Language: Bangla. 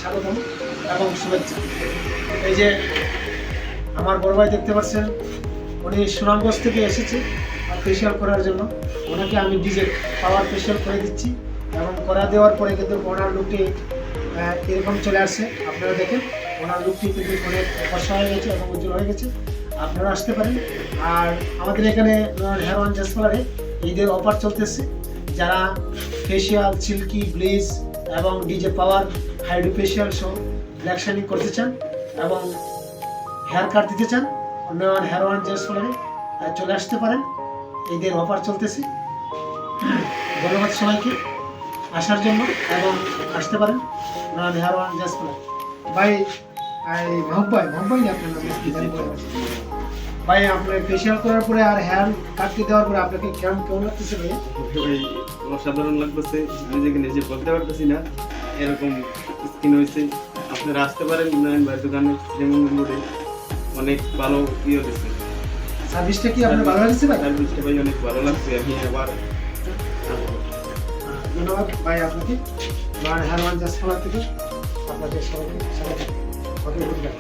স্বাগতম এবং শুভেচ্ছা। এই যে আমার বড় ভাই দেখতে পাচ্ছেন, উনি সুনামগঞ্জ থেকে এসেছে আর ফেসিয়াল করার জন্য। ওনাকে আমি ডিজে পাওয়ার ফেসিয়াল করে দিচ্ছি এবং করা দেওয়ার পরে কিন্তু ওনার লুকটি এরকম চলে আসছে। আপনারা দেখেন ওনার লুকটি কিন্তু অনেক ফর্সা হয়ে গেছে এবং উজ্জ্বল হয়ে গেছে। আপনারা আসতে পারেন। আর আমাদের এখানে হেয়ার ওয়ান জেস পার্লারে ঈদের অফার চলতেছে। যারা ফেসিয়াল, সিল্কি, ব্লিচ এবং ডিজে পাওয়ার হাইড্রো ফেসিয়াল সহ ব্ল্যাক শাইনিং করতে চান এবং হেয়ার কাট দিতে চান, অন্যান্য হেয়ার ওয়ান জেস পার্লারে চলে আসতে পারেন। ঈদের অফার চলতেছে। ধন্যবাদ সবাইকে আসার জন্য এবং আসতে পারেন হেয়ার ওয়ান জেস পার্লার। ভাই মাহবুব ভাই আপনার নাম কি জানি বলে ভাই, আপনার ফেসিয়াল করার পরে আর হেয়ার কাটতে দেওয়ার পরে আপনাকে কেমন লাগতেছে ভাই? ভাই অসাধারণ লাগতেছে, নিজেকে নিজে বলতে পারতেছি না, এরকম স্কিন হয়েছে। আপনারা আসতে পারেন নয়ন ভাই দোকানে, যেমন মোড়ে অনেক ভালো ইয়ে হয়েছে। সার্ভিসটা কি আপনার ভালো লাগছে ভাই? সার্ভিসটা ভাই অনেক ভালো লাগছে, আমি আবার ধন্যবাদ ভাই আপনাকে। হেয়ার ওয়ান জেস পার্লার থেকে আপনাদের সবাইকে স্বাগত। ওকে, গুড বাই।